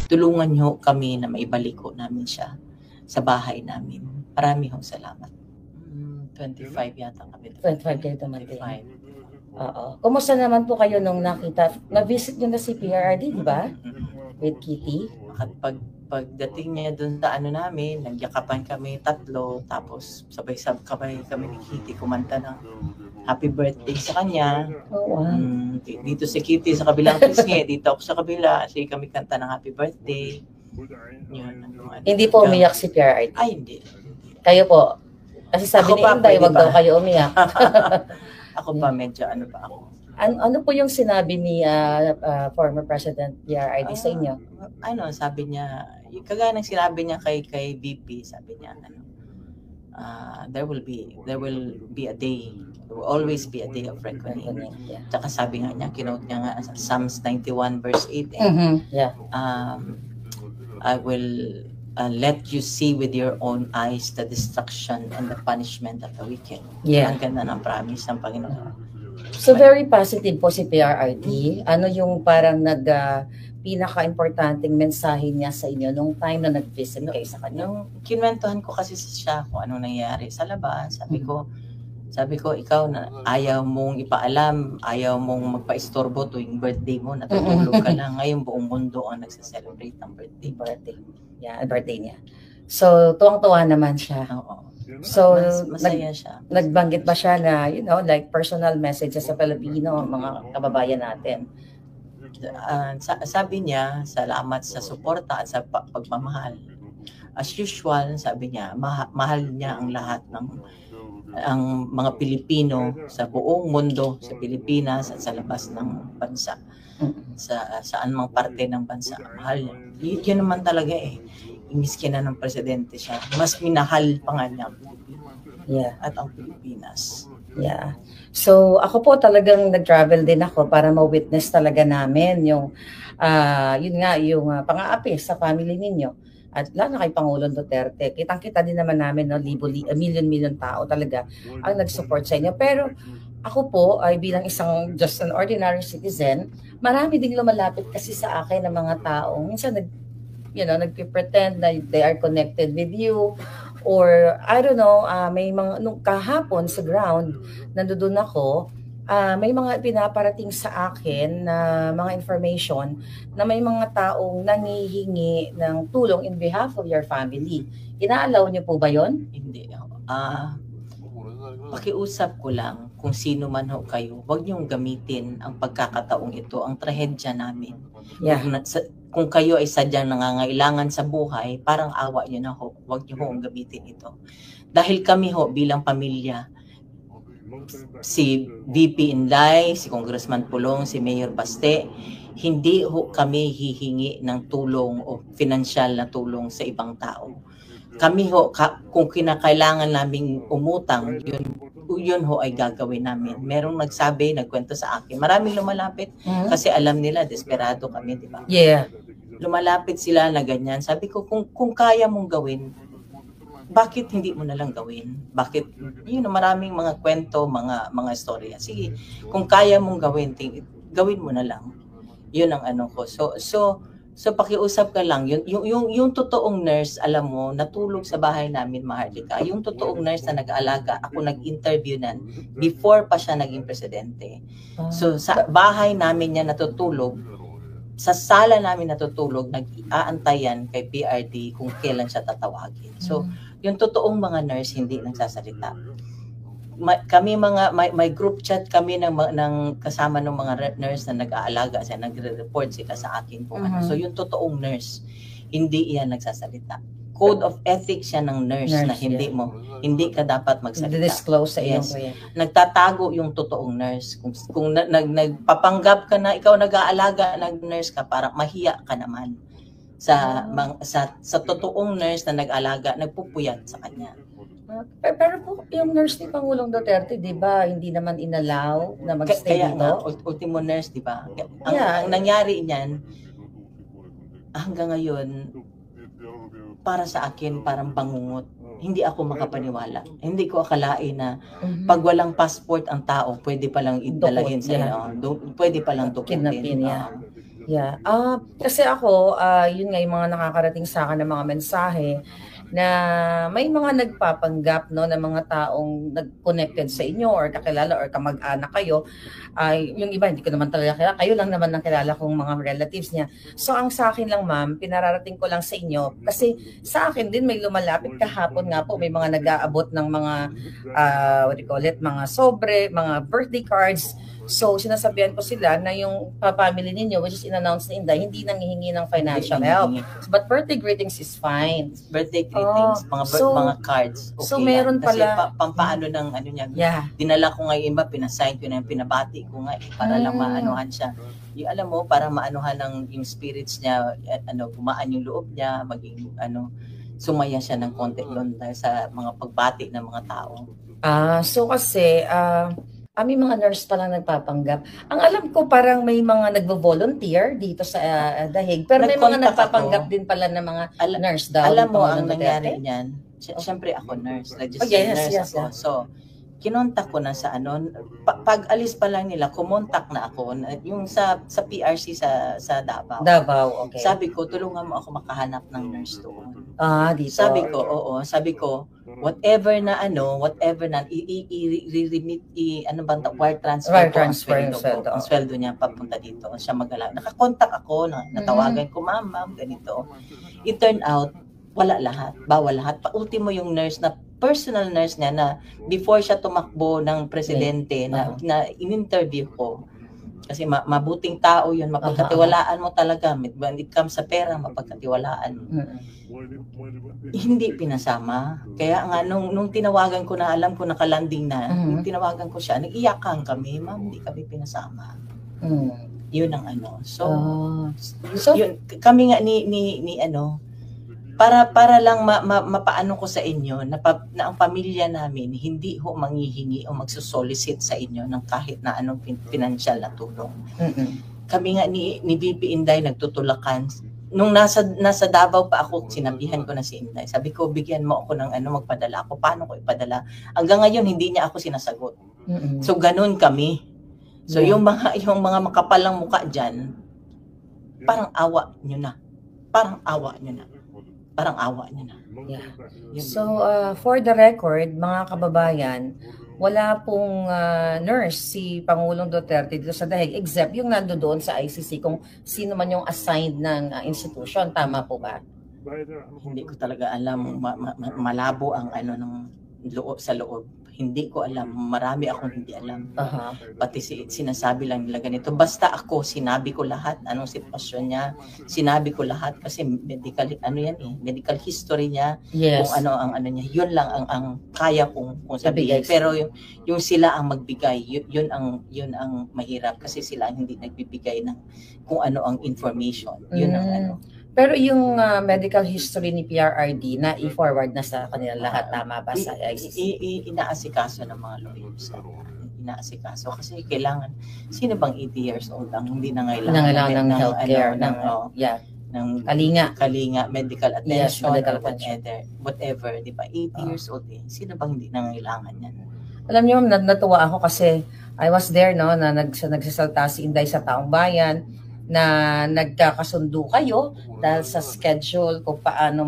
tulungan niyo kami na maibalik ho namin siya sa bahay namin. Marami hong salamat. 25 yata kami. 25 kayo dumating. Oo. Kumusta naman po kayo nung nakita? Na-visit nyo na si PRRD, di ba? With Kitty? At pagdating niya dun sa ano namin, nagyakapan kami tatlo, tapos sabay-sabay kami ni Kitty kumanta ng happy birthday sa kanya. Oh, wow. Dito si Kitty sa kabilang pisngi, dito ako sa kabila, kasi kami kanta ng happy birthday. Yun, hindi po umiyak si PRRD? Ay, hindi. Kayo po? Kasi sabi ni Inday, wag daw kayo umiyak. Ako pa, medyo ano pa ako. Ano po yung sinabi ni former President PRRD sa inyo? Sabi niya, kagaya ng sinabi niya kay VP, sabi niya, there will be a day, there will always be a day of reckoning. Yeah. Tsaka sabi nga niya, kinote niya nga Psalms 91 verse 8. Yeah. I will let you see with your own eyes the destruction and the punishment of the wicked. Yeah. Ang ganda ng promise ng Panginoon. So very positive po si PRRD. Ano yung parang pinaka-importanting mensahe niya sa inyo nung time na nag-visit kayo sa kanya? Nung kinwentuhan ko kasi siya kung anong nangyayari sa labas, sabi ko, ikaw na ayaw mong ipaalam, ayaw mong magpa-istorbo tuwing birthday mo, natutulog ka lang. Ngayon buong mundo ang nagsa-celebrate ng birthday. Yeah, birthday niya. So, tuwang-tuwa naman siya. Oo. So, masaya siya. Nagbanggit ba siya na, like personal messages sa Pilipino, mga kababayan natin? Sabi niya, salamat sa suporta at sa pagmamahal. As usual, sabi niya, mahal niya ang lahat ng ang mga Pilipino sa buong mundo, sa Pilipinas at sa labas ng bansa. Saan mang parte ng bansa. Mahal niya. Yun naman talaga Imiski na ng presidente siya. Mas minahal pa nga niya at ang Pilipinas. Yeah. So, ako po talagang nag-travel din ako para ma-witness talaga namin yung pang-aapi sa family ninyo. At lalo na kay Pangulong Duterte. Kitang-kita din naman namin, million tao talaga ang nag-support sa inyo. Pero ako po ay bilang isang just an ordinary citizen, marami ding lumalapit kasi sa akin ng mga taong minsan nagpe-pretend na they are connected with you, or I don't know, may mga nung kahapon sa ground nandoon ako, may mga pinaparating sa akin na mga information na may mga taong nangihingi ng tulong in behalf of your family. Inaalaw niyo po ba 'yon? Hindi. Pakiusap ko lang kung sino man ho kayo, huwag niyong gamitin ang pagkakataong ito, ang trahedya namin. Yeah. Kung kayo ay sadyang nangangailangan sa buhay, parang awa niyo na ho, huwag niyo hong gamitin ito. Dahil kami ho bilang pamilya, si VP Inday, si Congressman Pulong, si Mayor Baste, hindi ho kami hihingi ng tulong o financial na tulong sa ibang tao. Kami ho, kung kinakailangan naming umutang, yun ho ay gagawin namin. Merong nagkwento sa akin. Maraming lumalapit kasi alam nila, desperado kami, di ba? Yeah. Lumalapit sila na ganyan. Sabi ko, kung kaya mong gawin, bakit hindi mo na lang gawin? Bakit, maraming mga kwento, mga storya. Sige, kung kaya mong gawin, gawin mo na lang. Yun ang ano ko. So pakiusap ka lang, yung totoong nurse, alam mo, natulog sa bahay namin, Maharlika. Yung totoong nurse na nag-aalaga, ako nag-interview nan before pa siya naging presidente. So sa bahay namin niya natutulog, sa sala namin natutulog, nag-aantayan kay PRD kung kailan siya tatawagin. So yung totoong mga nurse hindi nagsasalita. Kami may group chat kami ng kasama ng mga nurse na nag-aalaga siya, nagre-report sila sa akin kung ano. So yung totoong nurse, hindi iyan nagsasalita. Code of ethics siya ng nurse na hindi ka dapat magsalita. Disclose sa iyo. Nagtatago yung totoong nurse. Kung nagpapanggap ka na ikaw nag-aalaga, nag-nurse ka, parang mahiya ka naman. Sa totoong nurse na nag-alaga, nagpupuyat sa kanya. Pero po, yung nurse ni Pangulong Duterte, di ba, hindi naman inalaw na mag-stay dito? Kaya ultimo nurse, di ba? Ang nangyari niyan, hanggang ngayon, para sa akin, parang bangungot. Hindi ako makapaniwala. Hindi ko akalain na pag walang passport ang tao, pwede palang idalahin sa pwede palang dukutin. Yeah. Kasi ako, yun nga yung mga nakakarating sa akin ng mga mensahe na may mga nagpapanggap no ng mga taong nag-connected sa inyo or kakilala or kamag-anak kayo. Yung iba hindi ko naman talaga kilala, kayo lang naman ang kilala kong mga relatives niya. So ang sa akin lang ma'am, pinararating ko lang sa inyo kasi sa akin din may lumalapit kahapon nga po, may mga nag-aabot ng mga what do you call it, mga sobre, mga birthday cards. So, sinasabihan ko sila na yung family ninyo, which is in-announce ni Inday, hindi nanghihingi ng financial help. But birthday greetings is fine. Birthday greetings, mga cards. Okay so meron Kasi pala, pampaano ng ano niya. Dinala ko nga yung iba, pinasign ko na yung pinabati ko nga para lang maanuhan siya. Yung alam mo, para maanuhan ng yung spirits niya, gumaan yung loob niya, maging sumaya siya ng konti doon dahil sa mga pagbati ng mga tao. So kasi, may mga nurse pa lang nagpapanggap. Ang alam ko parang may mga nagvo-volunteer dito sa Dahig. Pero may mga nagpapanggap din pala ng mga nurse daw. Alam mo, ang nangyari niyan, siyempre ako nurse. Nurse ako. So, kinontak ko na sa pag alis pa lang nila, kumontak na ako. Yung sa PRC sa Davao. Davao, okay. Sabi ko, tulungan mo ako makahanap ng nurse doon. Dito. Sabi ko, oo. Sabi ko, whatever na i-remit, wire transfer yung sweldo niya papunta dito. Siya magala. Nakakontak ako, natawagan ko, ma'am, ganito. It turned out, wala lahat, bawal lahat. Pa-ultimo yung nurse na personal nurse niya na before siya tumakbo ng presidente na in-interview ko. Kasi mabuting tao yun, mapagkatiwalaan mo talaga. When it comes sa pera, mapagkatiwalaan mo. Hindi pinasama. Kaya nga, nung tinawagan ko na, alam ko nakalanding na, nung tinawagan ko siya, nag-iyakan kami, ma'am, hindi kami pinasama. Yun ang So, yun, kami nga para lang mapaano ko sa inyo na ang pamilya namin hindi ho manghihingi o magsusolicit sa inyo ng kahit na anong financial na tulong. Kami nga ni VP Inday nagtutulakan. Nung nasa Davao pa ako, sinabihan ko na si Inday. Sabi ko, bigyan mo ako ng magpadala ako. Paano ko ipadala? Hanggang ngayon hindi niya ako sinasagot. So ganun kami. So yung mga makapalang mukha diyan, parang awa niyo na. Parang awa niyo na. Yeah. So, for the record, mga kababayan, wala pong nurse si Pangulong Duterte dito sa Dahig, except yung nandoon sa ICC kung sino man yung assigned ng institution. Tama po ba? Hindi ko talaga alam. Malabo ang ng loob sa loob. Hindi ko alam. Marami akong hindi alam. Pati sinasabi lang nila ganito. Basta ako, sinabi ko lahat. Anong sitwasyon niya. Sinabi ko lahat kasi medical, medical history niya. Yes. Kung ang niya. Yun lang ang kaya kong sabihin. Pero yung sila ang magbigay, yun ang mahirap kasi sila ang hindi nagbibigay ng kung ano ang information. Yun ang Pero yung medical history ni PRRD na i-forward na sa kanila lahat, tama ba sa ICC? Inaasikaso ng mga lawyers. Inaasikaso kasi kailangan, sino bang 80 years old ang hindi nangailangan ng healthcare, ng kalinga, medical attention, medical whatever, di ba? 80 years old sino bang hindi nangailangan yan? Alam niyo, natuwa ako kasi I was there, no, na nagsasalta si Inday sa Taong Bayan, na nagkakasundo kayo dahil sa schedule kung paano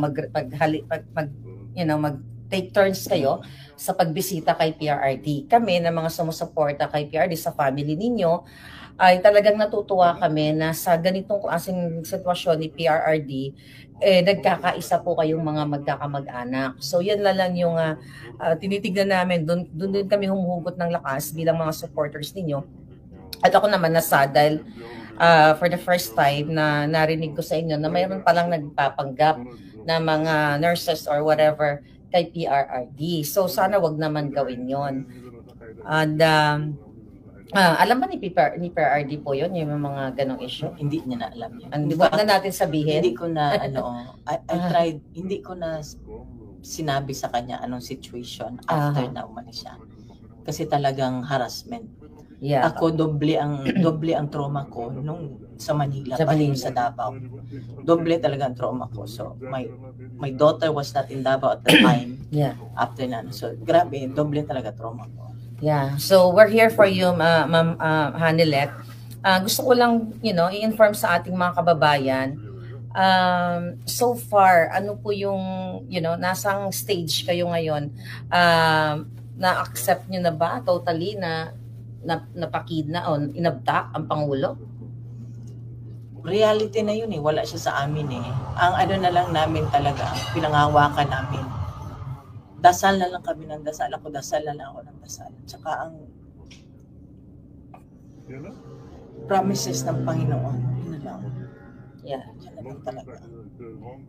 mag-take turns kayo sa pagbisita kay PRRD. Kami na mga sumusuporta kay PRRD sa family ninyo ay talagang natutuwa kami na sa ganitong klaseng sitwasyon ni PRRD nagkakaisa po kayong mga magkakamag-anak. So yan lang yung tinitignan namin. Doon din kami humuhugot ng lakas bilang mga supporters ninyo. At ako naman nasad dahil for the first time na narinig ko sa inyo na mayroon palang nagpapanggap na mga nurses or whatever kay PRRD. So sana wag naman gawin yon. And alam ba ni PRRD po yun, yung mga ganong issue? Hindi niya na alam yun. Wag na natin sabihin? Hindi ko na I tried, hindi ko na sinabi sa kanya anong situation after na umalis siya. Kasi talagang harassment. Yeah. Ako doble ang trauma ko nung sa Manila pa rin sa Davao. Doble talaga ang trauma ko. So my daughter was not in Davao at the time. Yeah. After na. So grabe, doble talaga trauma ko. Yeah. So we're here for you, Ma'am Hanilet. Gusto ko lang, i-inform sa ating mga kababayan, so far, ano po yung, nasang stage kayo ngayon? Na-accept nyo na ba totally na napakidna o inabdak ang Pangulo? Reality na yun wala siya sa amin Ang ano na lang namin talaga, pinanghawakan namin. Dasal na lang kami ng dasal. Ako dasal na lang ako ng dasal. Tsaka ang promises ng Panginoon, yun na lang. Yeah. Yan na lang talaga.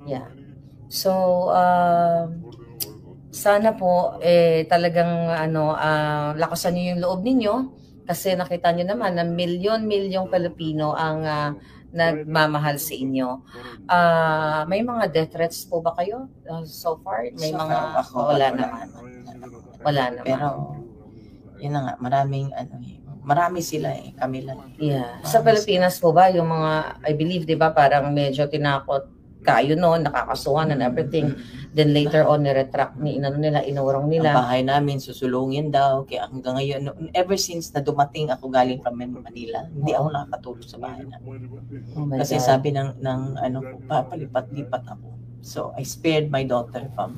Yeah. So, sana po talagang lakasan niyo yung loob ninyo kasi nakita niyo naman na milyon-milyong Pilipino ang nagmamahal sa inyo. May mga death threats po ba kayo so far? May So mga far, wala naman. Wala naman. Pero yun na nga, marami sila kami lang. Yeah. Sa Pilipinas po ba yung mga, I believe, 'di ba, parang medyo tinakot kayo noon, nakakasuhan and everything. Then later on, ni-retract, inurong Ang nila. bahay namin, susulungin daw. Kaya hanggang ngayon, ever since na dumating ako galing from Manila, hindi ako nakakatulog sa bahay namin. Oh my Kasi God. sabi ng papalipat-lipat ako. So, I spared my daughter from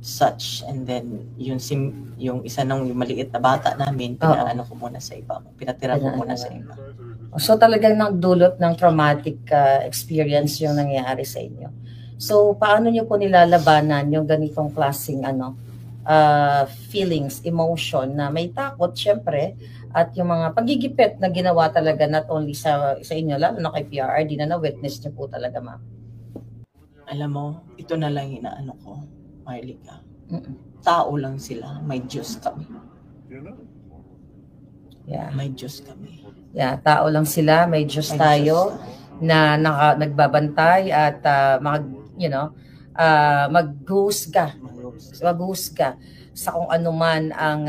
such. And then, yung isa nung yung maliit na bata namin, pinaano ko muna sa iba. Pinatira ko muna sa iba. So talagang nagdulot ng traumatic experience yung nangyari sa inyo. So paano niyo po nilalabanan yung ganitong klaseng feelings, emotion na may takot syempre at yung mga pagigipit na ginawa talaga not only sa inyo, lalo na kay PRRD na na-witness niyo po talaga, ma'am? Alam mo, ito na lang inaano ko, Marlica. Tao lang sila, may Diyos kami. Yeah. May Diyos kami. Yeah, tao lang sila, may Diyos tayo na magbabantay at maghusga sa kung ano man ang